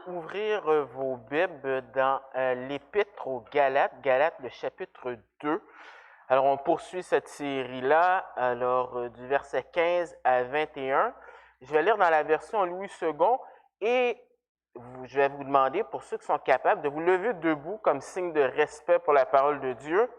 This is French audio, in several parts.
ouvrir vos Bibles dans l'Épître aux Galates, Galates, le chapitre 2. Alors, on poursuit cette série-là, du verset 15 à 21. Je vais lire dans la version Louis II et je vais vous demander, pour ceux qui sont capables, de vous lever debout comme signe de respect pour la parole de Dieu.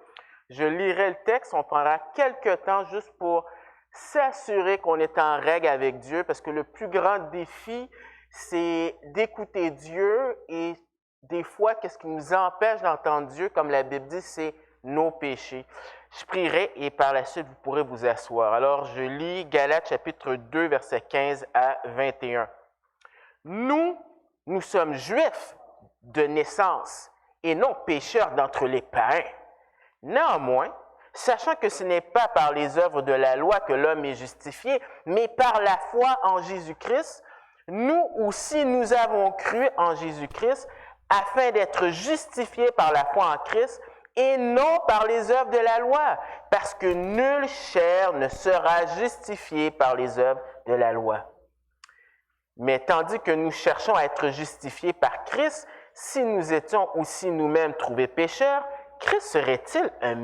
Je lirai le texte, on prendra quelques temps juste pour s'assurer qu'on est en règle avec Dieu, parce que le plus grand défi, c'est d'écouter Dieu et des fois, qu'est-ce qui nous empêche d'entendre Dieu, comme la Bible dit, c'est nos péchés. Je prierai et par la suite, vous pourrez vous asseoir. Alors, je lis Galates chapitre 2, versets 15 à 21. Nous sommes juifs de naissance et non pécheurs d'entre les païens. Néanmoins, sachant que ce n'est pas par les œuvres de la loi que l'homme est justifié, mais par la foi en Jésus-Christ, nous aussi nous avons cru en Jésus-Christ afin d'être justifiés par la foi en Christ et non par les œuvres de la loi, parce que nulle chair ne sera justifiée par les œuvres de la loi. Mais tandis que nous cherchons à être justifiés par Christ, si nous étions aussi nous-mêmes trouvés pécheurs, Christ serait-il un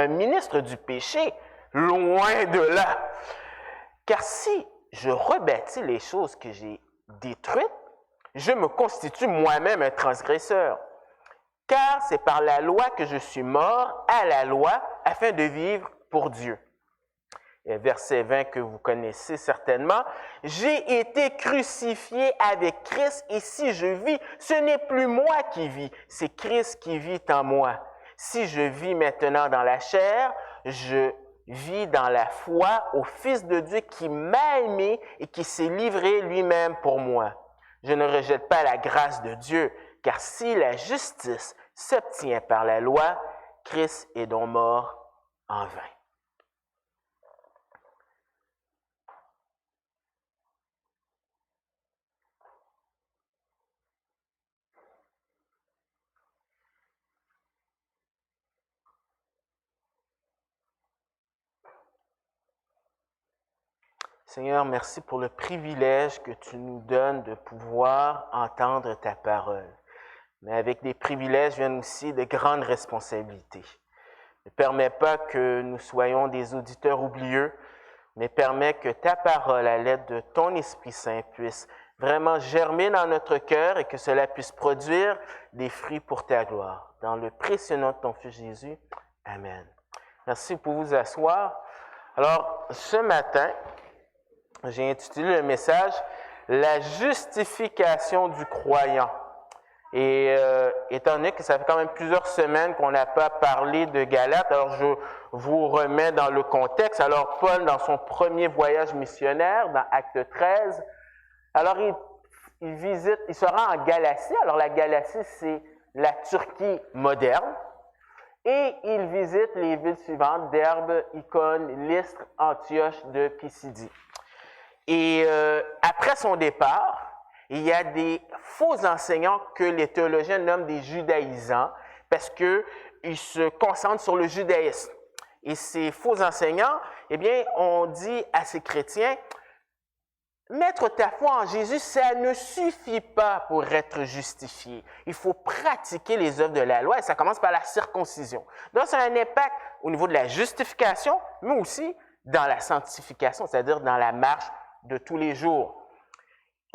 ministre du péché? Loin de là. Car si je rebâtis les choses que j'ai détruites, je me constitue moi-même un transgresseur. Car c'est par la loi que je suis mort à la loi afin de vivre pour Dieu. Et verset 20 que vous connaissez certainement. J'ai été crucifié avec Christ et si je vis, ce n'est plus moi qui vis, c'est Christ qui vit en moi. Si je vis maintenant dans la chair, je vis dans la foi au Fils de Dieu qui m'a aimé et qui s'est livré lui-même pour moi. Je ne rejette pas la grâce de Dieu, car si la justice s'obtient par la loi, Christ est donc mort en vain. Seigneur, merci pour le privilège que tu nous donnes de pouvoir entendre ta parole. Mais avec des privilèges viennent aussi de grandes responsabilités. Ne permets pas que nous soyons des auditeurs oublieux, mais permets que ta parole, à l'aide de ton Esprit Saint, puisse vraiment germer dans notre cœur et que cela puisse produire des fruits pour ta gloire. Dans le précieux nom de ton Fils Jésus, Amen. Merci pour vous asseoir. Alors, ce matin, j'ai intitulé le message « La justification du croyant ». Et étant donné que ça fait quand même plusieurs semaines qu'on n'a pas parlé de Galates, alors je vous remets dans le contexte. Alors Paul, dans son premier voyage missionnaire, dans Acte 13, alors il se rend en Galatie. Alors la Galatie, c'est la Turquie moderne. Et il visite les villes suivantes, Derbe, Icône, Lystre, Antioche de Pisidie. Et après son départ, il y a des faux enseignants que les théologiens nomment des judaïsants parce qu'ils se concentrent sur le judaïsme. Et ces faux enseignants, eh bien, on dit à ces chrétiens, mettre ta foi en Jésus, ça ne suffit pas pour être justifié. Il faut pratiquer les œuvres de la loi et ça commence par la circoncision. Donc, ça a un impact au niveau de la justification, mais aussi dans la sanctification, c'est-à-dire dans la marche de tous les jours.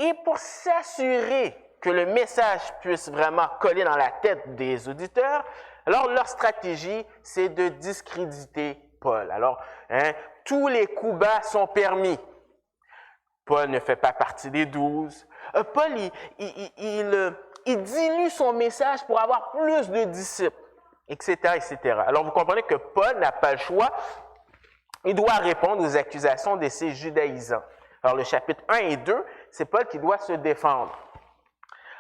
Et pour s'assurer que le message puisse vraiment coller dans la tête des auditeurs, alors leur stratégie, c'est de discréditer Paul. Alors, tous les coups bas sont permis. Paul ne fait pas partie des 12. Paul, il dilue son message pour avoir plus de disciples, etc., etc. Alors, vous comprenez que Paul n'a pas le choix. Il doit répondre aux accusations de ces judaïsants. Alors, le chapitre 1 et 2, c'est Paul qui doit se défendre.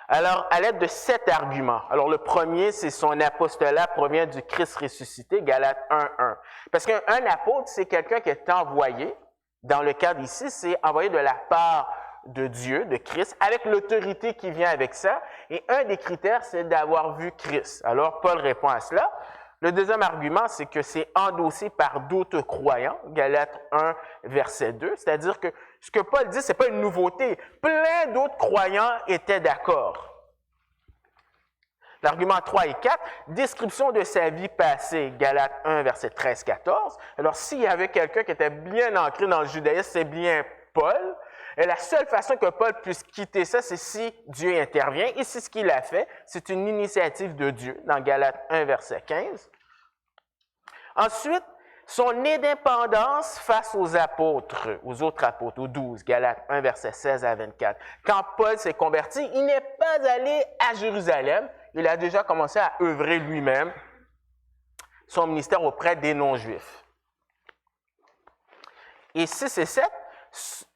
Alors, à l'aide de 7 arguments. Alors, le premier, c'est son apostolat provient du Christ ressuscité, Galates 1:1. Parce qu'un apôtre, c'est quelqu'un qui est envoyé. Dans le cadre ici, c'est envoyé de la part de Dieu, de Christ, avec l'autorité qui vient avec ça. Et un des critères, c'est d'avoir vu Christ. Alors, Paul répond à cela. Le deuxième argument, c'est que c'est endossé par d'autres croyants, Galates 1, verset 2, c'est-à-dire que ce que Paul dit, ce n'est pas une nouveauté. Plein d'autres croyants étaient d'accord. L'argument 3 et 4, description de sa vie passée, Galates 1, verset 13-14. Alors, s'il y avait quelqu'un qui était bien ancré dans le judaïsme, c'est bien Paul. Et la seule façon que Paul puisse quitter ça, c'est si Dieu intervient. Et c'est ce qu'il a fait. C'est une initiative de Dieu, dans Galates 1, verset 15. Ensuite, son indépendance face aux apôtres, aux autres apôtres, aux 12, Galates 1, verset 16 à 24. Quand Paul s'est converti, il n'est pas allé à Jérusalem. Il a déjà commencé à œuvrer lui-même son ministère auprès des non-juifs. Et 6 et 7,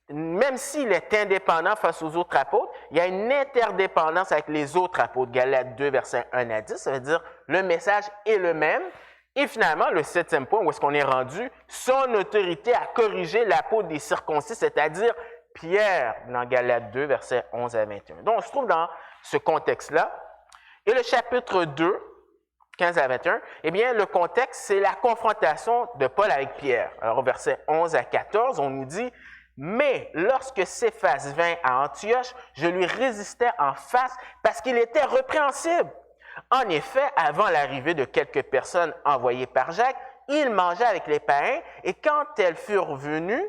même s'il est indépendant face aux autres apôtres, il y a une interdépendance avec les autres apôtres. Galates 2, versets 1 à 10, ça veut dire le message est le même. Et finalement, le 7e point, où est-ce qu'on est rendu? Son autorité à corriger l'apôtre des circoncis, c'est-à-dire Pierre, dans Galates 2, versets 11 à 21. Donc, on se trouve dans ce contexte-là. Et le chapitre 2, 15 à 21, eh bien, le contexte, c'est la confrontation de Paul avec Pierre. Alors, au verset 11 à 14, on nous dit « Mais lorsque Céphas vint à Antioche, je lui résistais en face parce qu'il était répréhensible. En effet, avant l'arrivée de quelques personnes envoyées par Jacques, il mangeait avec les païens et quand elles furent venues,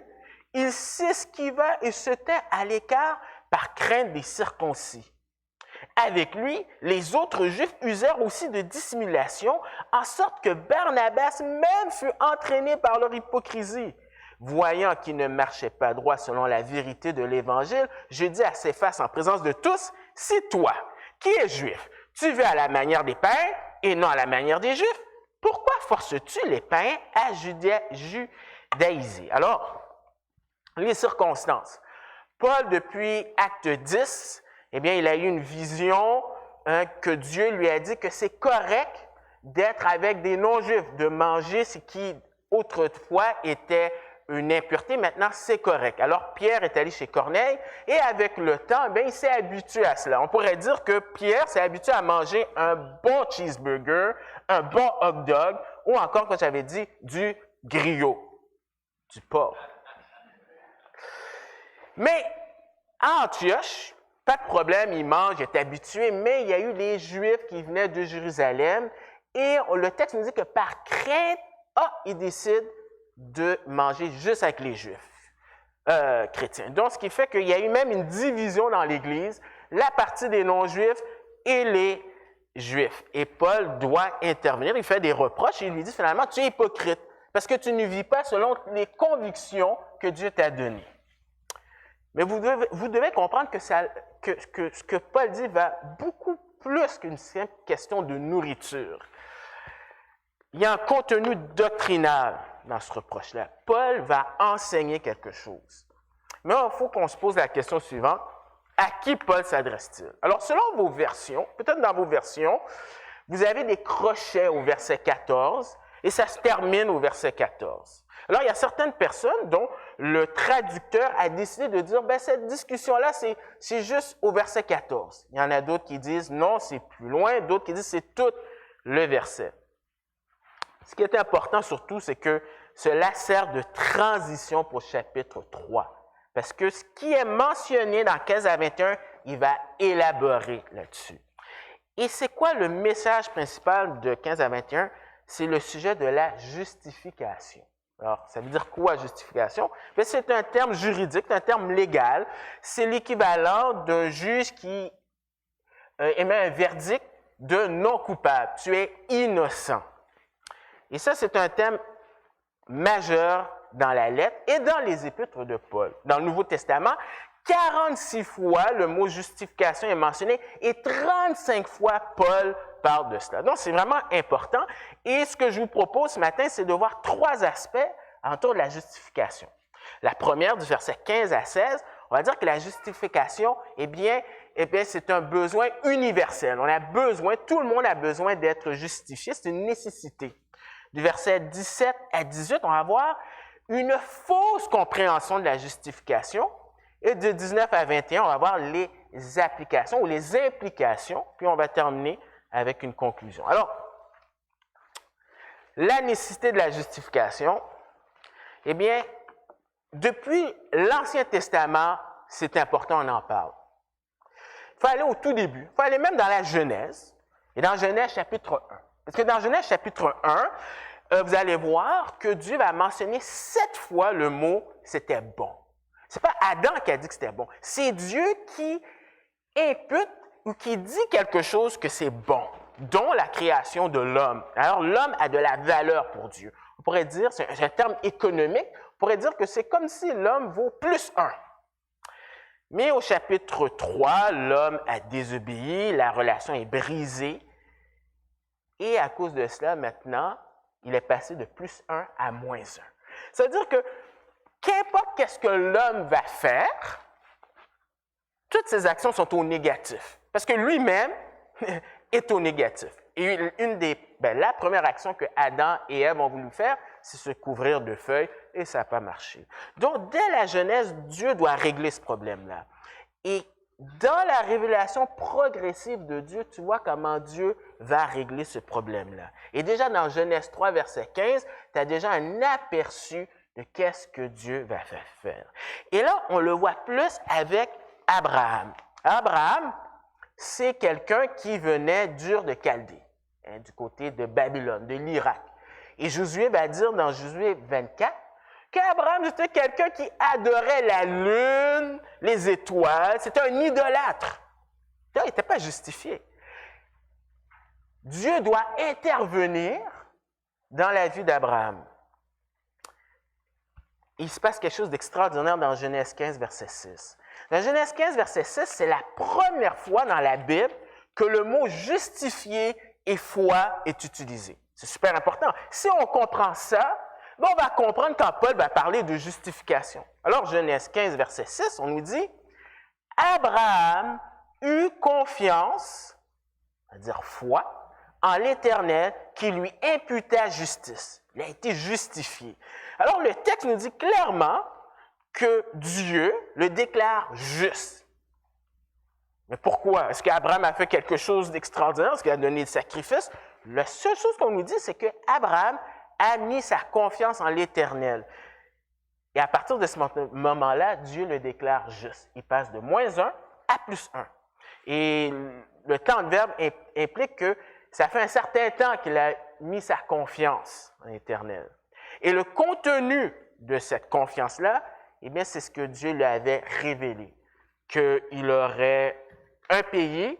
il s'esquiva et se tint à l'écart par crainte des circoncis. Avec lui, les autres Juifs usèrent aussi de dissimulation, en sorte que Barnabas même fut entraîné par leur hypocrisie. Voyant qu'il ne marchait pas droit selon la vérité de l'Évangile, je dis à Céphas en présence de tous, « Si toi, qui es juif, tu vis à la manière des païens et non à la manière des Juifs, pourquoi forces-tu les païens à judaïser? » Alors, les circonstances. Paul, depuis Acte 10, eh bien, il a eu une vision que Dieu lui a dit que c'est correct d'être avec des non-juifs, de manger ce qui autrefois était une impureté. Maintenant, c'est correct. Alors, Pierre est allé chez Corneille et avec le temps, bien, il s'est habitué à cela. On pourrait dire que Pierre s'est habitué à manger un bon cheeseburger, un bon hot dog ou encore, comme j'avais dit, du griot, du porc. Mais à Antioche, pas de problème, il mange, il est habitué, mais il y a eu les Juifs qui venaient de Jérusalem et le texte nous dit que par crainte, il décide de manger juste avec les Juifs chrétiens. Donc, ce qui fait qu'il y a eu même une division dans l'Église, la partie des non-Juifs et les Juifs. Et Paul doit intervenir, il fait des reproches et il lui dit finalement, tu es hypocrite parce que tu ne vis pas selon les convictions que Dieu t'a données. Mais vous devez comprendre que ce que Paul dit va beaucoup plus qu'une simple question de nourriture. Il y a un contenu doctrinal dans ce reproche-là. Paul va enseigner quelque chose. Mais il faut qu'on se pose la question suivante. À qui Paul s'adresse-t-il? Alors, selon vos versions, peut-être dans vos versions, vous avez des crochets au verset 14 et ça se termine au verset 14. Alors, il y a certaines personnes dont le traducteur a décidé de dire, bien, cette discussion-là, c'est juste au verset 14. Il y en a d'autres qui disent, non, c'est plus loin. D'autres qui disent, c'est tout le verset. Ce qui est important surtout, c'est que cela sert de transition pour le chapitre 3. Parce que ce qui est mentionné dans 15 à 21, il va élaborer là-dessus. Et c'est quoi le message principal de 15 à 21? C'est le sujet de la justification. Alors, ça veut dire quoi, justification? C'est un terme juridique, un terme légal. C'est l'équivalent d'un juge qui émet un verdict de non coupable. Tu es innocent. Et ça, c'est un thème majeur dans la lettre et dans les épîtres de Paul. Dans le Nouveau Testament, 46 fois le mot justification est mentionné et 35 fois Paul parle de cela. Donc, c'est vraiment important. Et ce que je vous propose ce matin, c'est de voir 3 aspects autour de la justification. La première, du verset 15 à 16, on va dire que la justification, eh bien c'est un besoin universel. On a besoin, tout le monde a besoin d'être justifié. C'est une nécessité. Du verset 17 à 18, on va voir une fausse compréhension de la justification. Et de 19 à 21, on va voir les applications ou les implications. Puis on va terminer avec une conclusion. Alors, la nécessité de la justification, eh bien, depuis l'Ancien Testament, c'est important, on en parle. Il faut aller au tout début, il faut aller même dans la Genèse, et dans Genèse chapitre 1. Parce que dans Genèse chapitre 1, vous allez voir que Dieu va mentionner 7 fois le mot « c'était bon ». Ce n'est pas Adam qui a dit que c'était bon, c'est Dieu qui impute ou qui dit quelque chose que c'est bon, dont la création de l'homme. Alors, l'homme a de la valeur pour Dieu. On pourrait dire, c'est un terme économique, on pourrait dire que c'est comme si l'homme vaut plus 1. Mais au chapitre 3, l'homme a désobéi, la relation est brisée, et à cause de cela, maintenant, il est passé de plus 1 à moins 1. Ça veut dire que, qu'importe qu'est-ce que l'homme va faire, toutes ses actions sont au négatif, parce que lui-même est au négatif. Et la première action que Adam et Ève ont voulu faire, c'est se couvrir de feuilles, et ça n'a pas marché. Donc, dès la Genèse, Dieu doit régler ce problème-là. Et dans la révélation progressive de Dieu, tu vois comment Dieu va régler ce problème-là. Et déjà dans Genèse 3, verset 15, tu as déjà un aperçu de qu'est-ce que Dieu va faire. Et là, on le voit plus avec Abraham. Abraham, c'est quelqu'un qui venait d'Ur de Chaldée, du côté de Babylone, de l'Irak. Et Josué va dire dans Josué 24 qu'Abraham, c'était quelqu'un qui adorait la lune, les étoiles, c'était un idolâtre. Il n'était pas justifié. Dieu doit intervenir dans la vie d'Abraham. Il se passe quelque chose d'extraordinaire dans Genèse 15, verset 6. Dans Genèse 15, verset 6, c'est la première fois dans la Bible que le mot « justifié » et « foi » est utilisé. C'est super important. Si on comprend ça, on va comprendre quand Paul va parler de justification. Alors, Genèse 15, verset 6, on nous dit « Abraham eut confiance, c'est-à-dire foi, en l'Éternel qui lui imputa justice. » Il a été justifié. Alors, le texte nous dit clairement que Dieu le déclare juste. Mais pourquoi? Est-ce qu'Abraham a fait quelque chose d'extraordinaire? Est-ce qu'il a donné le sacrifice? La seule chose qu'on nous dit, c'est qu'Abraham a mis sa confiance en l'Éternel. Et à partir de ce moment-là, Dieu le déclare juste. Il passe de moins 1 à plus 1. Et le temps de verbe implique que ça fait un certain temps qu'il a mis sa confiance en l'Éternel. Et le contenu de cette confiance-là, eh bien, c'est ce que Dieu lui avait révélé, qu'il aurait un pays,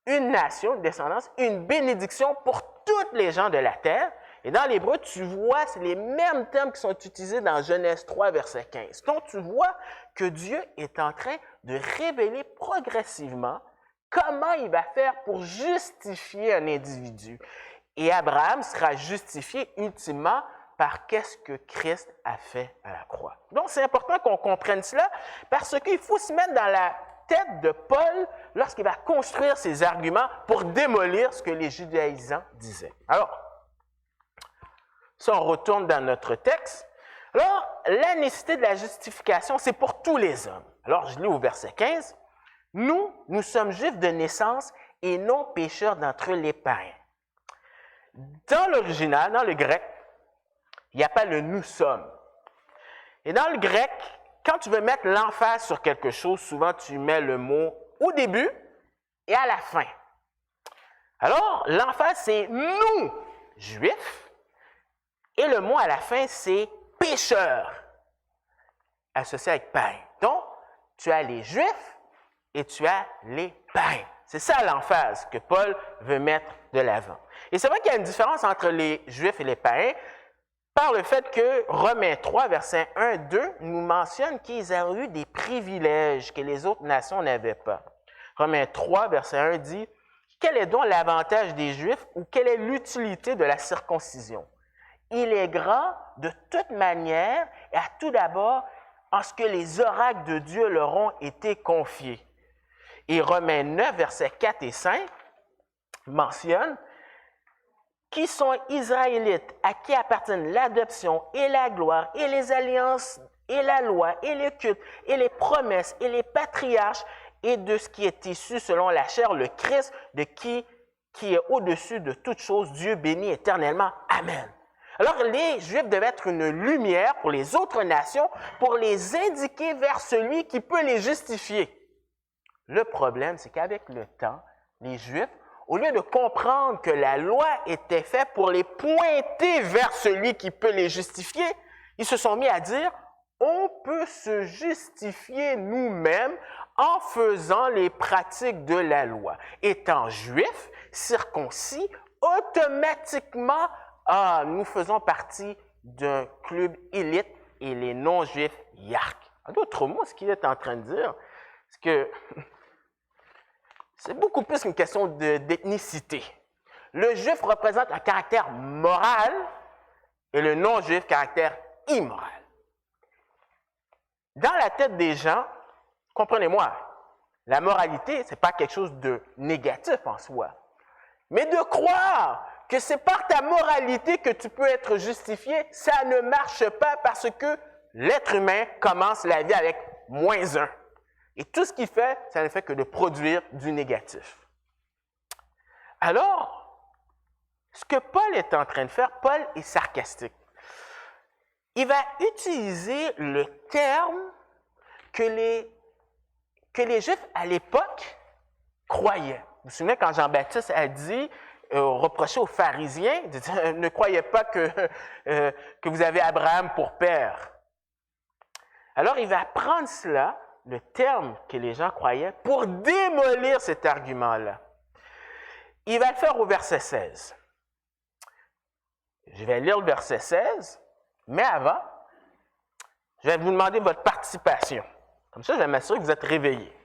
une nation, une descendance, une bénédiction pour toutes les gens de la terre. Et dans l'hébreu, tu vois, c'est les mêmes termes qui sont utilisés dans Genèse 3, verset 15. Donc, tu vois que Dieu est en train de révéler progressivement comment il va faire pour justifier un individu. Et Abraham sera justifié ultimement par qu'est-ce que Christ a fait à la croix. Donc, c'est important qu'on comprenne cela parce qu'il faut se mettre dans la tête de Paul lorsqu'il va construire ses arguments pour démolir ce que les judaïsants disaient. Alors, si on retourne dans notre texte, alors, la nécessité de la justification, c'est pour tous les hommes. Alors, je lis au verset 15. « Nous sommes juifs de naissance et non pécheurs d'entre les païens. » Dans l'original, dans le grec, il n'y a pas le « nous sommes ». Et dans le grec, quand tu veux mettre l'emphase sur quelque chose, souvent tu mets le mot au début et à la fin. Alors, l'emphase, c'est « nous, juifs », et le mot à la fin, c'est « pécheurs », associé avec « païens ». Donc, tu as les juifs et tu as les païens. C'est ça l'emphase que Paul veut mettre de l'avant. Et c'est vrai qu'il y a une différence entre les Juifs et les païens par le fait que Romains 3, versets 1 2 nous mentionne qu'ils ont eu des privilèges que les autres nations n'avaient pas. Romains 3, verset 1 dit « Quel est donc l'avantage des Juifs ou quelle est l'utilité de la circoncision? Il est grand de toute manière et à tout d'abord en ce que les oracles de Dieu leur ont été confiés. » Et Romains 9, versets 4 et 5 mentionne qui sont Israélites, à qui appartiennent l'adoption et la gloire et les alliances et la loi et les cultes et les promesses et les patriarches et de ce qui est issu selon la chair, le Christ, de qui qui est au-dessus de toute chose, Dieu bénit éternellement. Amen. Alors, les Juifs devaient être une lumière pour les autres nations, pour les indiquer vers celui qui peut les justifier. Le problème, c'est qu'avec le temps, les Juifs, au lieu de comprendre que la loi était faite pour les pointer vers celui qui peut les justifier, ils se sont mis à dire, on peut se justifier nous-mêmes en faisant les pratiques de la loi. Étant juifs, circoncis, automatiquement, nous faisons partie d'un club élite et les non-juifs yark. En d'autres mots, ce qu'il est en train de dire, c'est que c'est beaucoup plus qu'une question d'ethnicité. Le juif représente un caractère moral et le non-juif caractère immoral. Dans la tête des gens, comprenez-moi, la moralité, ce n'est pas quelque chose de négatif en soi. Mais de croire que c'est par ta moralité que tu peux être justifié, ça ne marche pas parce que l'être humain commence la vie avec -1. Et tout ce qu'il fait, ça ne fait que de produire du négatif. Alors, ce que Paul est en train de faire, Paul est sarcastique. Il va utiliser le terme que les Juifs à l'époque croyaient. Vous vous souvenez quand Jean-Baptiste a dit, reproché aux pharisiens, de dire, ne croyez pas que vous avez Abraham pour père. Alors il va prendre cela, le terme que les gens croyaient, pour démolir cet argument-là. Il va le faire au verset 16. Je vais lire le verset 16, mais avant, je vais vous demander votre participation. Comme ça, je vais m'assurer que vous êtes réveillés.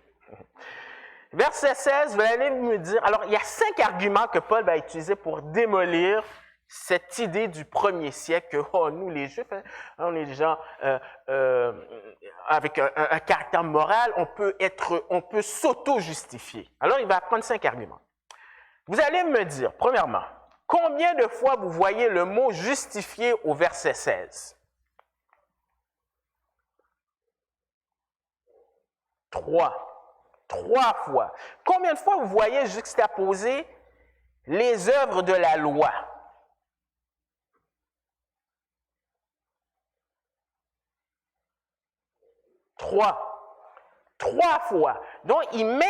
Verset 16, vous allez me dire, alors il y a 5 arguments que Paul va utiliser pour démolir cette idée du premier siècle que nous, les Juifs, on est des gens avec un caractère moral, on peut s'auto-justifier. Alors, il va prendre 5 arguments. Vous allez me dire, premièrement, combien de fois vous voyez le mot justifié au verset 16? 3. 3 fois. Combien de fois vous voyez juxtaposer les œuvres de la loi? 3 fois. Donc, il met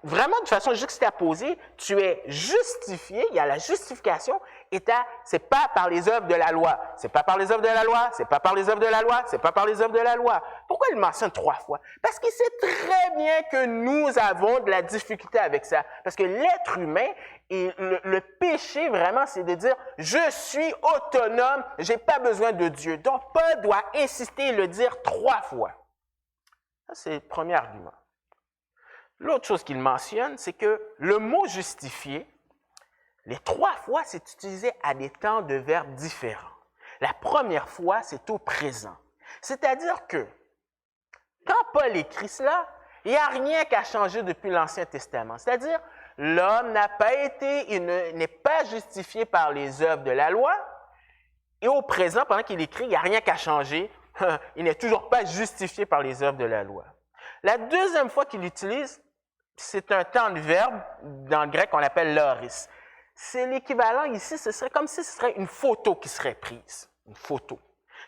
vraiment de façon juxtaposée, tu es justifié, il y a la justification, et c'est pas par les œuvres de la loi. C'est pas par les œuvres de la loi, c'est pas par les œuvres de la loi, c'est pas par les œuvres de la loi. Pourquoi il mentionne 3 fois? Parce qu'il sait très bien que nous avons de la difficulté avec ça. Parce que l'être humain, et le péché vraiment, c'est de dire, je suis autonome, j'ai pas besoin de Dieu. Donc, Paul doit insister et le dire 3 fois. Ça, c'est le premier argument. L'autre chose qu'il mentionne, c'est que le mot justifié, les 3 fois, c'est utilisé à des temps de verbes différents. La première fois, c'est au présent. C'est-à-dire que, quand Paul écrit cela, il n'y a rien qui a changé depuis l'Ancien Testament. C'est-à-dire, l'homme n'a pas été, il n'est pas justifié par les œuvres de la loi, et au présent, pendant qu'il écrit, il n'y a rien qui a changé. Il n'est toujours pas justifié par les œuvres de la loi. La deuxième fois qu'il l'utilise, c'est un temps de verbe, dans le grec, on l'appelle loris. C'est l'équivalent ici, ce serait comme si ce serait une photo qui serait prise. Une photo.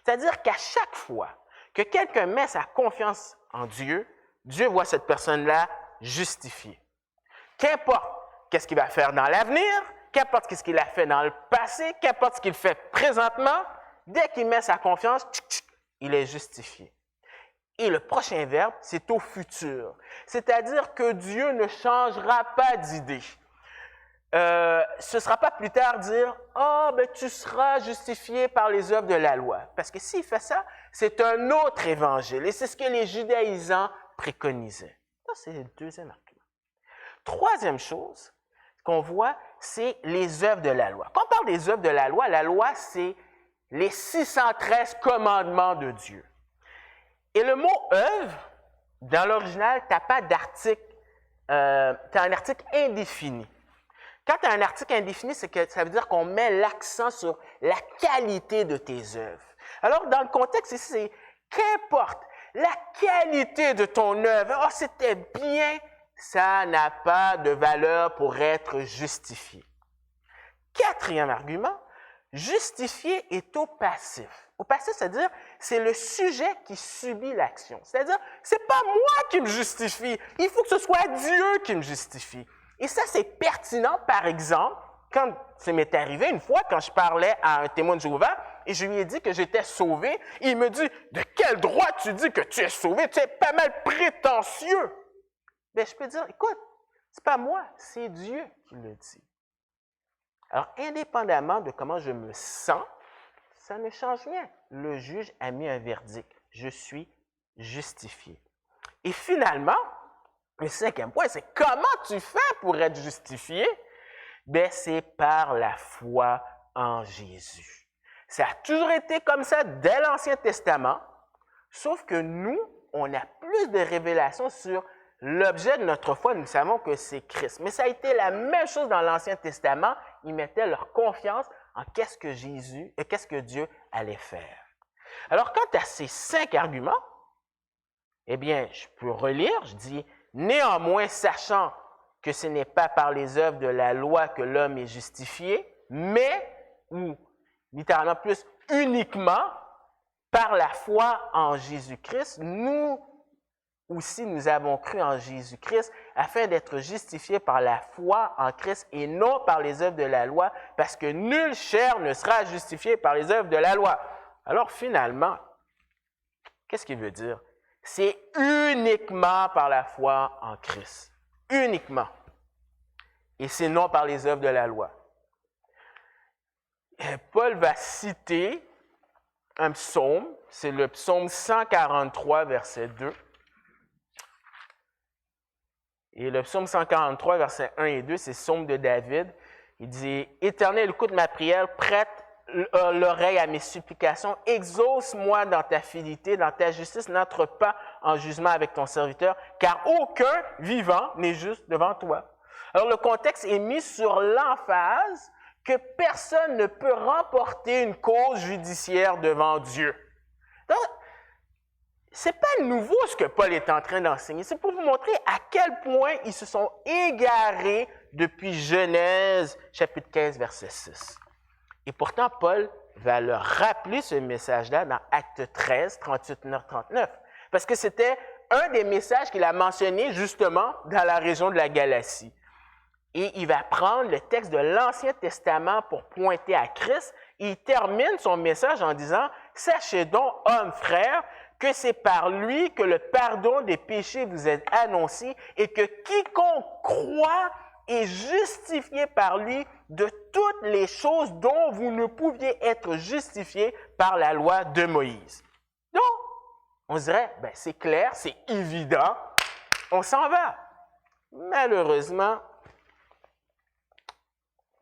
C'est-à-dire qu'à chaque fois que quelqu'un met sa confiance en Dieu, Dieu voit cette personne-là justifiée. Qu'importe qu'est-ce qu'il va faire dans l'avenir, qu'importe ce qu'il a fait dans le passé, qu'importe ce qu'il fait présentement, dès qu'il met sa confiance, il est justifié. Et le prochain verbe, c'est au futur. C'est-à-dire que Dieu ne changera pas d'idée. Ce ne sera pas plus tard dire « Ah, ben tu seras justifié par les œuvres de la loi. » Parce que s'il fait ça, c'est un autre évangile. Et c'est ce que les judaïsants préconisaient. Ça, c'est le deuxième argument. Troisième chose qu'on voit, c'est les œuvres de la loi. Quand on parle des œuvres de la loi, c'est les 613 commandements de Dieu. Et le mot « œuvre », dans l'original, tu n'as pas d'article, tu as un article indéfini. Quand tu as un article indéfini, c'est que ça veut dire qu'on met l'accent sur la qualité de tes œuvres. Alors, dans le contexte ici, c'est qu'importe la qualité de ton œuvre, oh, c'était bien, ça n'a pas de valeur pour être justifié. Quatrième argument, justifier est au passif. Au passif, c'est-à-dire, c'est le sujet qui subit l'action. C'est-à-dire, c'est pas moi qui me justifie, il faut que ce soit Dieu qui me justifie. Et ça, c'est pertinent, par exemple, quand ça m'est arrivé une fois, quand je parlais à un témoin de Jéhovah, et je lui ai dit que j'étais sauvé, il me dit, de quel droit tu dis que tu es sauvé? Tu es pas mal prétentieux. Bien, je peux dire, écoute, c'est pas moi, c'est Dieu qui le dit. Alors, indépendamment de comment je me sens, ça ne change rien. Le juge a mis un verdict. Je suis justifié. Et finalement, le cinquième point, c'est comment tu fais pour être justifié? Bien, c'est par la foi en Jésus. Ça a toujours été comme ça dès l'Ancien Testament, sauf que nous, on a plus de révélations sur l'objet de notre foi. Nous savons que c'est Christ. Mais ça a été la même chose dans l'Ancien Testament. Ils mettaient leur confiance en qu'est-ce que Dieu allait faire. Alors, quant à ces 5 arguments, eh bien, je peux relire, je dis, néanmoins, sachant que ce n'est pas par les œuvres de la loi que l'homme est justifié, mais, ou littéralement plus, uniquement par la foi en Jésus-Christ, nous aussi, nous avons cru en Jésus-Christ afin d'être justifiés par la foi en Christ et non par les œuvres de la loi, parce que nulle chair ne sera justifiée par les œuvres de la loi. Alors finalement, qu'est-ce qu'il veut dire? C'est uniquement par la foi en Christ. Uniquement. Et c'est non par les œuvres de la loi. Paul va citer un psaume, c'est le psaume 143, verset 2. Et le psaume 143, versets 1 et 2, c'est le psaume de David. Il dit, « Éternel, écoute ma prière, prête l'oreille à mes supplications, exauce-moi dans ta fidélité, dans ta justice, n'entre pas en jugement avec ton serviteur, car aucun vivant n'est juste devant toi. » Alors le contexte est mis sur l'emphase que personne ne peut remporter une cause judiciaire devant Dieu. Donc, ce n'est pas nouveau ce que Paul est en train d'enseigner. C'est pour vous montrer à quel point ils se sont égarés depuis Genèse, chapitre 15, verset 6. Et pourtant, Paul va leur rappeler ce message-là dans Acte 13, 38-39. Parce que c'était un des messages qu'il a mentionné justement dans la région de la Galatie. Et il va prendre le texte de l'Ancien Testament pour pointer à Christ. Et il termine son message en disant, « Sachez donc, hommes frères, que c'est par lui que le pardon des péchés vous est annoncé et que quiconque croit est justifié par lui de toutes les choses dont vous ne pouviez être justifiés par la loi de Moïse. » Donc, on dirait, ben, c'est clair, c'est évident, on s'en va. Malheureusement,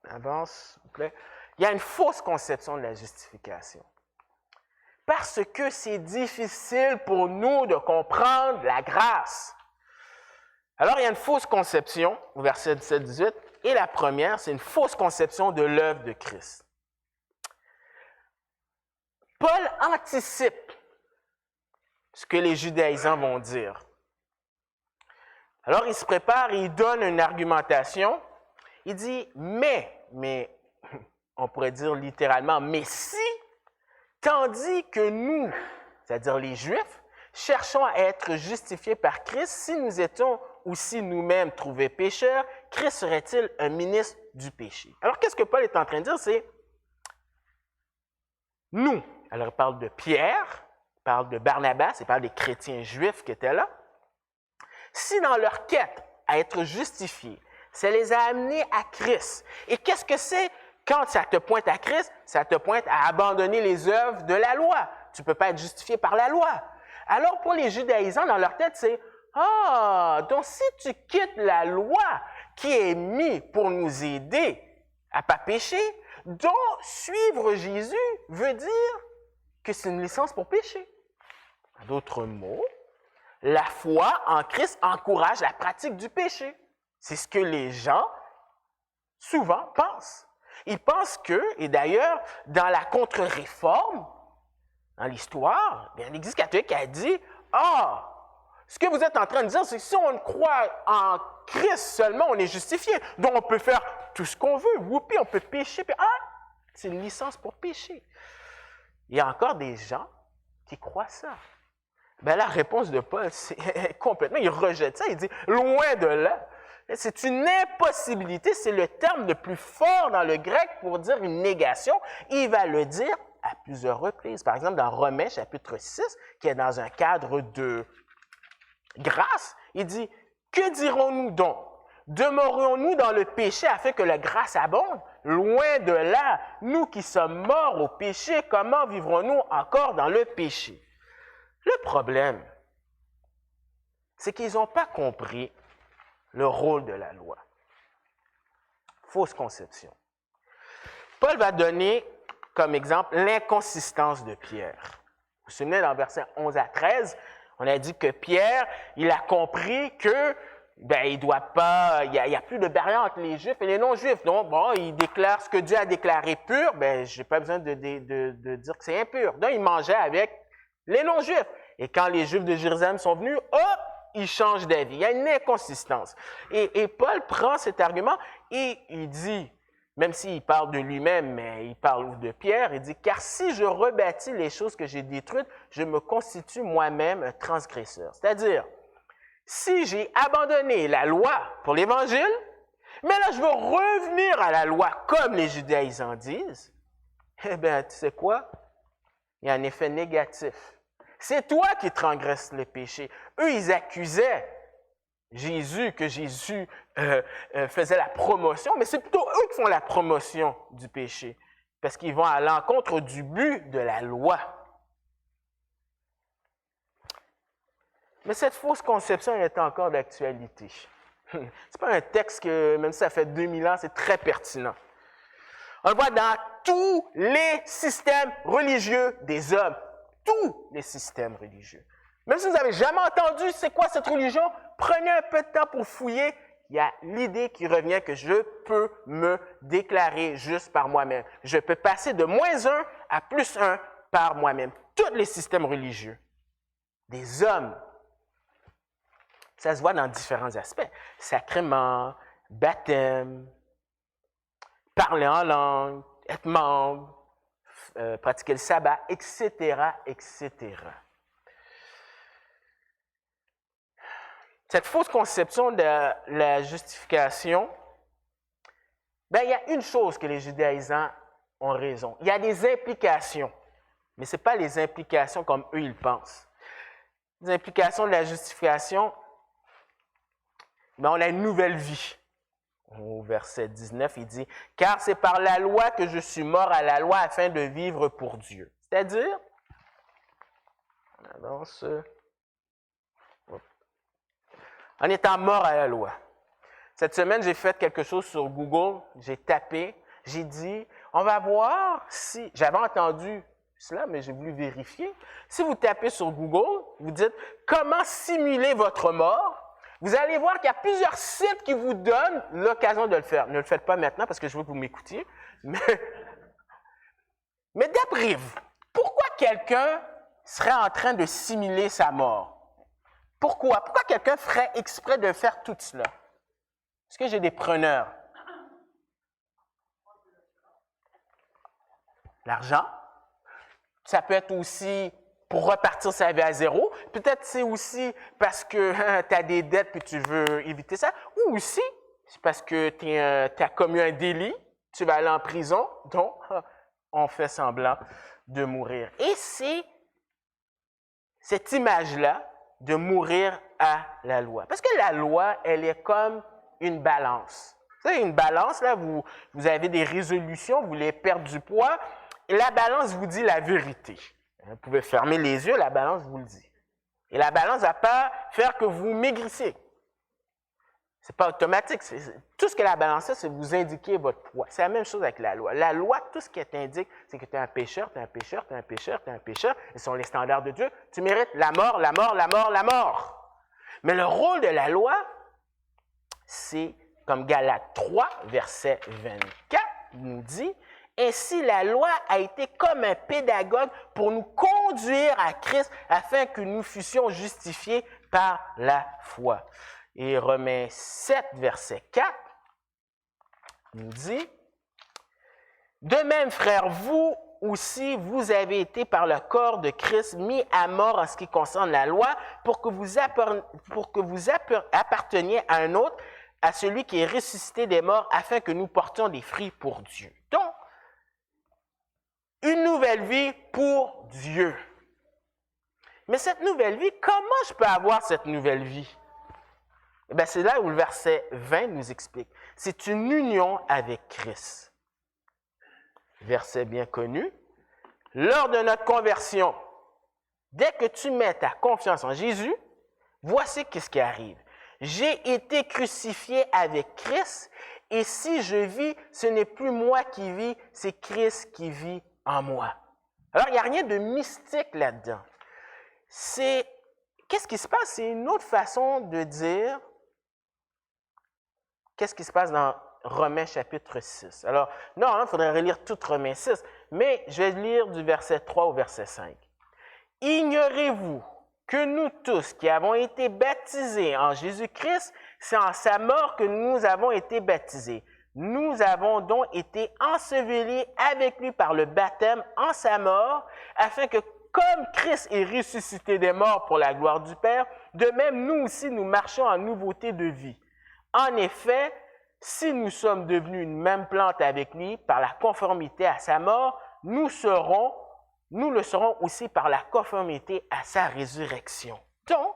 avance, s'il vous plaît, il y a une fausse conception de la justification. Parce que c'est difficile pour nous de comprendre la grâce. Alors, il y a une fausse conception, au verset 17-18, et la première, c'est une fausse conception de l'œuvre de Christ. Paul anticipe ce que les judaïsants vont dire. Alors, il se prépare et il donne une argumentation. Il dit, mais, on pourrait dire littéralement, mais si, tandis que nous, c'est-à-dire les Juifs, cherchons à être justifiés par Christ, si nous étions aussi nous-mêmes trouvés pécheurs, Christ serait-il un ministre du péché? Alors, qu'est-ce que Paul est en train de dire? C'est nous. Alors, il parle de Pierre, il parle de Barnabas, il parle des chrétiens juifs qui étaient là. Si dans leur quête à être justifiés, ça les a amenés à Christ. Et qu'est-ce que c'est? Quand ça te pointe à Christ, ça te pointe à abandonner les œuvres de la loi. Tu ne peux pas être justifié par la loi. Alors, pour les judaïsants, dans leur tête, c'est « Ah, donc si tu quittes la loi qui est mise pour nous aider à ne pas pécher, donc suivre Jésus veut dire que c'est une licence pour pécher. » En d'autres mots, la foi en Christ encourage la pratique du péché. C'est ce que les gens, souvent, pensent. Ils pensent que, et d'ailleurs, dans la contre-réforme, dans l'histoire, l'Église catholique a dit « Ah, Ce que vous êtes en train de dire, c'est que si on croit en Christ seulement, on est justifié. Donc, on peut faire tout ce qu'on veut. Whoopi, on peut pécher. Puis, c'est une licence pour pécher. Il y a encore des gens qui croient ça. Ben, la réponse de Paul, c'est complètement, il rejette ça. Il dit, loin de là. C'est une impossibilité. C'est le terme le plus fort dans le grec pour dire une négation. Il va le dire à plusieurs reprises. Par exemple, dans Romains, chapitre 6, qui est dans un cadre de grâce, il dit, que dirons-nous donc? Demeurons-nous dans le péché afin que la grâce abonde? Loin de là, nous qui sommes morts au péché, comment vivrons-nous encore dans le péché? Le problème, c'est qu'ils n'ont pas compris le rôle de la loi. Fausse conception. Paul va donner comme exemple l'inconsistance de Pierre. Vous vous souvenez, dans versets 11 à 13, on a dit que Pierre, il a compris que il doit pas, il y a plus de barrière entre les Juifs et les non-Juifs. Donc, bon, il déclare ce que Dieu a déclaré pur, je n'ai pas besoin de dire que c'est impur. Donc, il mangeait avec les non-Juifs. Et quand les Juifs de Jérusalem sont venus, hop, il change d'avis. Il y a une inconsistance. Et Paul prend cet argument et il dit, même s'il parle de lui-même, mais il parle de Pierre, il dit, « Car si je rebâtis les choses que j'ai détruites, je me constitue moi-même un transgresseur. » C'est-à-dire, si j'ai abandonné la loi pour l'Évangile, mais là, je veux revenir à la loi comme les judaïsants disent, eh bien, tu sais quoi? Il y a un effet négatif. C'est toi qui transgresses le péché. Eux, ils accusaient Jésus, que Jésus faisait la promotion, mais c'est plutôt eux qui font la promotion du péché, parce qu'ils vont à l'encontre du but de la loi. Mais cette fausse conception est encore d'actualité. Ce n'est pas un texte que, même si ça fait 2000 ans, c'est très pertinent. On le voit dans tous les systèmes religieux des hommes. Tous les systèmes religieux. Même si vous n'avez jamais entendu c'est quoi cette religion, prenez un peu de temps pour fouiller. Il y a l'idée qui revient que je peux me déclarer juste par moi-même. Je peux passer de -1 à +1 par moi-même. Tous les systèmes religieux des hommes. Ça se voit dans différents aspects. Sacrement, baptême, parler en langue, être membre, pratiquer le sabbat, etc., etc. Cette fausse conception de la justification, il y a une chose que les judaïsants ont raison. Il y a des implications, mais ce n'est pas les implications comme eux, ils pensent. Les implications de la justification, on a une nouvelle vie. Au verset 19, il dit « Car c'est par la loi que je suis mort à la loi afin de vivre pour Dieu. » C'est-à-dire, en étant mort à la loi. Cette semaine, j'ai fait quelque chose sur Google, j'ai tapé, j'ai dit, on va voir si, j'avais entendu cela, mais j'ai voulu vérifier. Si vous tapez sur Google, vous dites, comment simuler votre mort? Vous allez voir qu'il y a plusieurs sites qui vous donnent l'occasion de le faire. Ne le faites pas maintenant parce que je veux que vous m'écoutiez. Mais d'après vous, pourquoi quelqu'un serait en train de simuler sa mort? Pourquoi? Pourquoi quelqu'un ferait exprès de faire tout cela? Est-ce que j'ai des preneurs? L'argent. Ça peut être aussi pour repartir sa vie à zéro. Peut-être c'est aussi parce que tu as des dettes et tu veux éviter ça. Ou aussi, c'est parce que tu as commis un délit, tu vas aller en prison, donc on fait semblant de mourir. Et c'est cette image-là de mourir à la loi. Parce que la loi, elle est comme une balance. Vous savez, une balance, là, vous avez des résolutions, vous voulez perdre du poids, et la balance vous dit la vérité. Vous pouvez fermer les yeux, la balance vous le dit. Et la balance ne va pas faire que vous maigrissez. Ce n'est pas automatique. Tout ce que la balance fait, c'est vous indiquer votre poids. C'est la même chose avec la loi. La loi, tout ce qu'elle t'indique, c'est que tu es un pécheur, tu es un pécheur, tu es un pécheur, tu es un pécheur. Et selon les standards de Dieu, tu mérites la mort, la mort, la mort, la mort. Mais le rôle de la loi, c'est, comme Galates 3, verset 24, nous dit, « Ainsi la loi a été comme un pédagogue pour nous conduire à Christ afin que nous fussions justifiés par la foi. Et Romains 7, verset 4, nous dit, « De même, frères, vous aussi, vous avez été par le corps de Christ mis à mort en ce qui concerne la loi, pour que vous apparteniez à un autre, à celui qui est ressuscité des morts, afin que nous portions des fruits pour Dieu. » Donc, une nouvelle vie pour Dieu. Mais cette nouvelle vie, comment je peux avoir cette nouvelle vie? Eh bien, c'est là où le verset 20 nous explique. C'est une union avec Christ. Verset bien connu. Lors de notre conversion, dès que tu mets ta confiance en Jésus, voici ce qui arrive. J'ai été crucifié avec Christ, et si je vis, ce n'est plus moi qui vis, c'est Christ qui vit en moi. Alors, il n'y a rien de mystique là-dedans. Qu'est-ce qui se passe? C'est une autre façon de dire qu'est-ce qui se passe dans Romains chapitre 6. Alors, non, il faudrait relire tout Romains 6, mais je vais lire du verset 3 au verset 5. « Ignorez-vous que nous tous qui avons été baptisés en Jésus-Christ, c'est en sa mort que nous avons été baptisés. Nous avons donc été ensevelis avec lui par le baptême en sa mort, afin que comme Christ est ressuscité des morts pour la gloire du Père, de même nous aussi nous marchons en nouveauté de vie. En effet, si nous sommes devenus une même plante avec lui par la conformité à sa mort, nous le serons aussi par la conformité à sa résurrection. » Donc,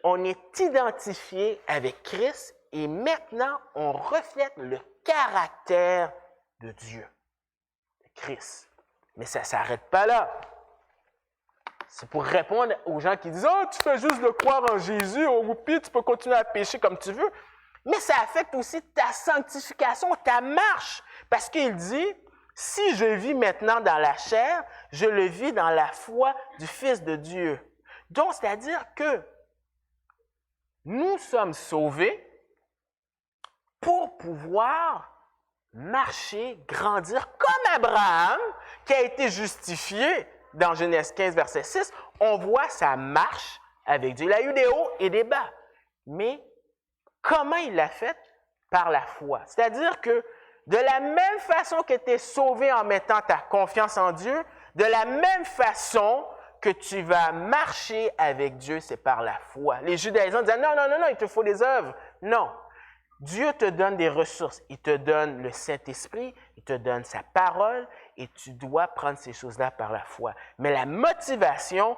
on est identifié avec Christ et maintenant, on reflète le caractère de Dieu, de Christ. Mais ça ne s'arrête pas là. C'est pour répondre aux gens qui disent « Oh, tu fais juste de croire en Jésus, au pire, tu peux continuer à pécher comme tu veux. » Mais ça affecte aussi ta sanctification, ta marche. Parce qu'il dit « Si je vis maintenant dans la chair, je le vis dans la foi du Fils de Dieu. » Donc, c'est-à-dire que nous sommes sauvés pour pouvoir marcher, grandir comme Abraham, qui a été justifié dans Genèse 15, verset 6. On voit sa marche avec Dieu. Il a eu des hauts et des bas. Mais comment il l'a fait? Par la foi. C'est-à-dire que de la même façon que tu es sauvé en mettant ta confiance en Dieu, de la même façon que tu vas marcher avec Dieu, c'est par la foi. Les judaïsants disaient, non, il te faut des œuvres. Non. Dieu te donne des ressources. Il te donne le Saint-Esprit, il te donne sa parole et tu dois prendre ces choses-là par la foi. Mais la motivation,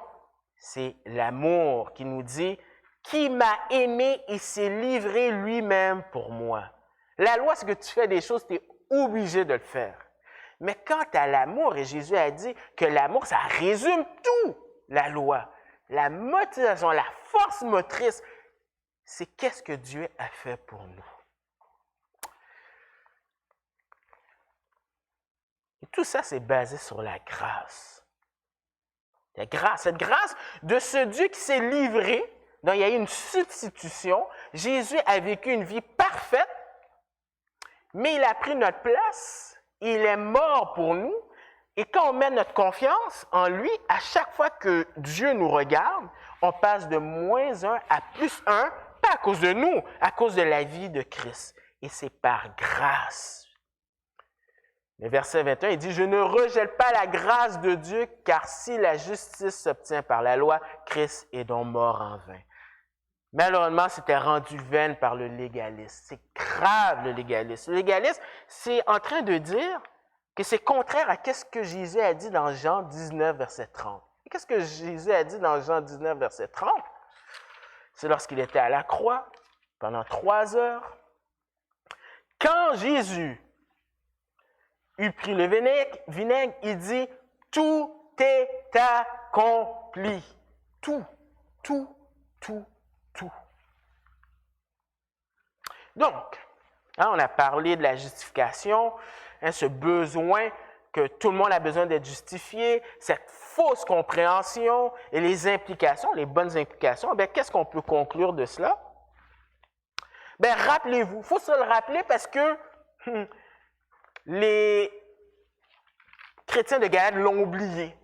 c'est l'amour qui nous dit « Qui m'a aimé et s'est livré lui-même pour moi. » La loi, c'est que tu fais des choses, tu es obligé de le faire. Mais quant à l'amour, et Jésus a dit que l'amour, ça résume tout, la loi. La motivation, la force motrice, c'est qu'est-ce que Dieu a fait pour nous. Et tout ça, c'est basé sur la grâce. La grâce, cette grâce de ce Dieu qui s'est livré, dont il y a eu une substitution. Jésus a vécu une vie parfaite, mais il a pris notre place, il est mort pour nous. Et quand on met notre confiance en lui, à chaque fois que Dieu nous regarde, on passe de -1 à +1, pas à cause de nous, à cause de la vie de Christ. Et c'est par grâce. Le verset 21, il dit « Je ne rejette pas la grâce de Dieu, car si la justice s'obtient par la loi, Christ est donc mort en vain. » Malheureusement, c'était rendu vain par le légalisme. C'est grave, le légalisme. Le légalisme, c'est en train de dire que c'est contraire à ce que Jésus a dit dans Jean 19, verset 30. Et qu'est-ce que Jésus a dit dans Jean 19, verset 30? C'est lorsqu'il était à la croix, pendant 3 heures. Quand Jésus eut pris le vinaigre, il dit « Tout est accompli. » Tout. Donc, on a parlé de la justification, ce besoin que tout le monde a besoin d'être justifié, cette fausse compréhension et les implications, les bonnes implications. Qu'est-ce qu'on peut conclure de cela? Rappelez-vous, il faut se le rappeler parce que les chrétiens de Galate l'ont oublié.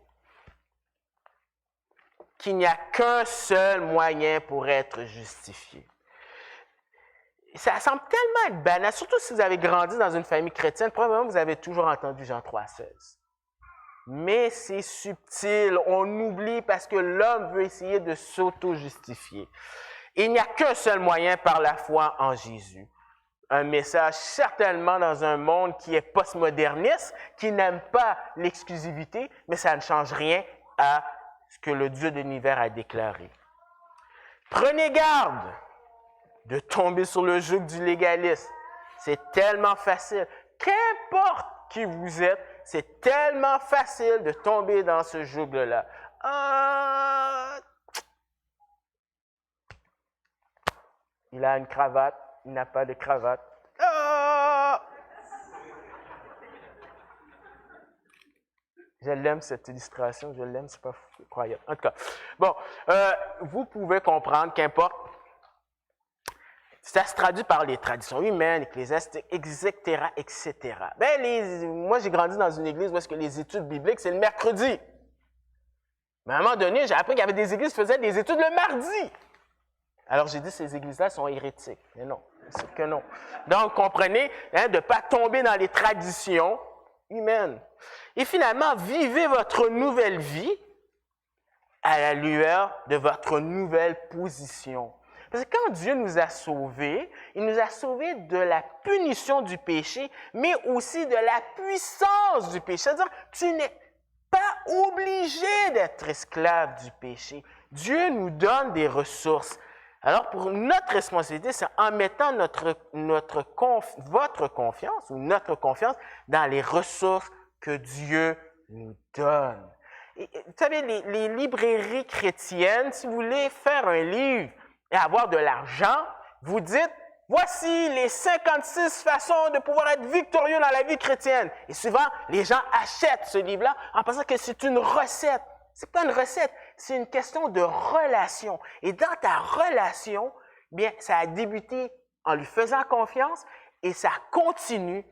qu'il n'y a qu'un seul moyen pour être justifié. Ça semble tellement être banal, surtout si vous avez grandi dans une famille chrétienne, probablement vous avez toujours entendu Jean 3,16. Mais c'est subtil, on oublie parce que l'homme veut essayer de s'auto-justifier. Il n'y a qu'un seul moyen par la foi en Jésus. Un message certainement dans un monde qui est postmoderniste, qui n'aime pas l'exclusivité, mais ça ne change rien à ce que le Dieu de l'univers a déclaré. Prenez garde de tomber sur le joug du légalisme. C'est tellement facile. Qu'importe qui vous êtes, c'est tellement facile de tomber dans ce joug-là. Il a une cravate, il n'a pas de cravate. Je l'aime, cette illustration, je l'aime, c'est pas croyable. En tout cas, bon, vous pouvez comprendre qu'importe, ça se traduit par les traditions humaines, ecclésiastiques, etc., etc. Moi, j'ai grandi dans une église où est-ce que les études bibliques, c'est le mercredi. Mais à un moment donné, j'ai appris qu'il y avait des églises qui faisaient des études le mardi. Alors, j'ai dit, ces églises-là sont hérétiques. Mais non, c'est que non. Donc, comprenez, de ne pas tomber dans les traditions humaines. Et finalement, vivez votre nouvelle vie à la lueur de votre nouvelle position. Parce que quand Dieu nous a sauvés, il nous a sauvés de la punition du péché, mais aussi de la puissance du péché. C'est-à-dire, tu n'es pas obligé d'être esclave du péché. Dieu nous donne des ressources. Alors, pour notre responsabilité, c'est en mettant votre confiance ou notre confiance dans les ressources que Dieu nous donne. Et, vous savez, les librairies chrétiennes, si vous voulez faire un livre et avoir de l'argent, vous dites, voici les 56 façons de pouvoir être victorieux dans la vie chrétienne. Et souvent, les gens achètent ce livre-là en pensant que c'est une recette. Ce n'est pas une recette, c'est une question de relation. Et dans ta relation, bien, ça a débuté en lui faisant confiance et ça continue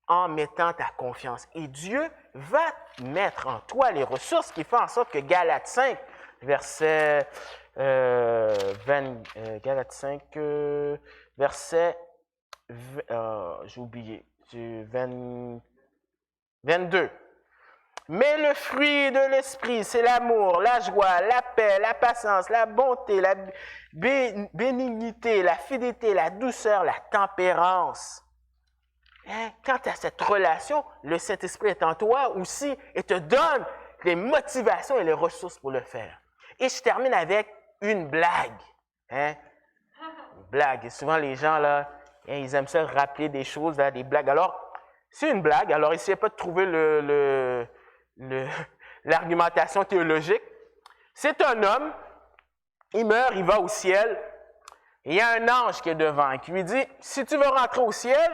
en mettant ta confiance. Et Dieu va mettre en toi les ressources qui font en sorte que Galates 5, verset 22. Mais le fruit de l'esprit, c'est l'amour, la joie, la paix, la patience, la bonté, la bénignité, la fidélité, la douceur, la tempérance. Quand tu as cette relation, le Saint-Esprit est en toi aussi et te donne les motivations et les ressources pour le faire. Et je termine avec une blague. Une blague. Et souvent, les gens, là, ils aiment ça rappeler des choses, là, des blagues. Alors, c'est une blague. Alors, essayez pas de trouver l'argumentation théologique. C'est un homme, il meurt, il va au ciel. Et il y a un ange qui est devant qui lui dit, si tu veux rentrer au ciel,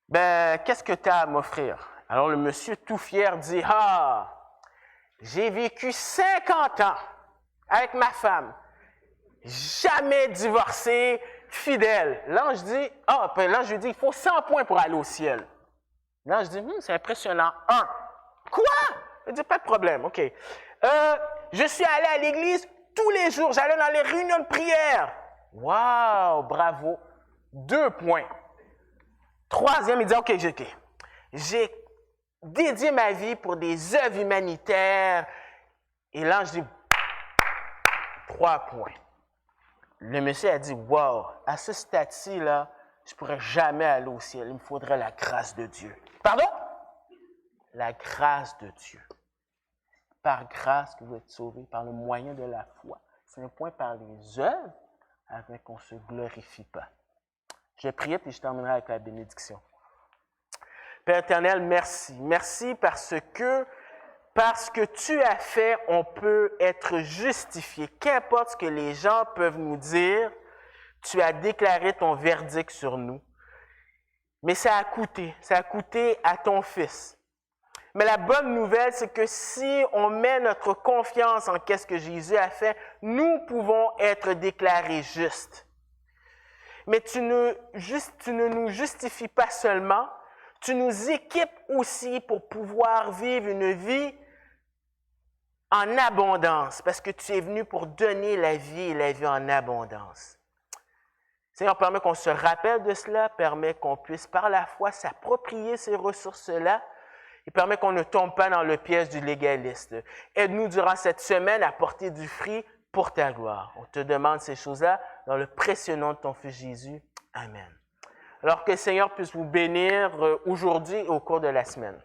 ben, qu'est-ce que tu as à m'offrir? Alors, le monsieur tout fier dit, j'ai vécu 50 ans avec ma femme, jamais divorcé, fidèle. L'ange dit, l'ange lui dit, il faut 100 points pour aller au ciel. L'ange dit, c'est impressionnant. 1. Quoi? Il dit, pas de problème, OK. Je suis allé à l'église tous les jours, j'allais dans les réunions de prière. Wow, bravo. 2 points. 3e, il dit, OK, j'ai dédié ma vie pour des œuvres humanitaires. Et l'ange dit, 3 points. Le monsieur a dit, wow, à ce stade-ci, là, je ne pourrais jamais aller au ciel. Il me faudrait la grâce de Dieu. Pardon? La grâce de Dieu. Par grâce que vous êtes sauvés, par le moyen de la foi. Ce n'est point par les œuvres, afin qu'on ne se glorifie pas. Je vais prier puis je terminerai avec la bénédiction. Père éternel, merci. Merci parce que tu as fait, on peut être justifié. Qu'importe ce que les gens peuvent nous dire, tu as déclaré ton verdict sur nous. Mais ça a coûté à ton Fils. Mais la bonne nouvelle, c'est que si on met notre confiance en qu'est-ce que Jésus a fait, nous pouvons être déclarés justes. Mais tu ne nous justifies pas seulement, tu nous équipes aussi pour pouvoir vivre une vie en abondance, parce que tu es venu pour donner la vie et la vie en abondance. Seigneur, permet qu'on se rappelle de cela, permet qu'on puisse par la foi s'approprier ces ressources-là et permet qu'on ne tombe pas dans le piège du légaliste. Aide-nous durant cette semaine à porter du fruit pour ta gloire. On te demande ces choses-là dans le précieux nom de ton Fils Jésus. Amen. Alors que le Seigneur puisse vous bénir aujourd'hui et au cours de la semaine.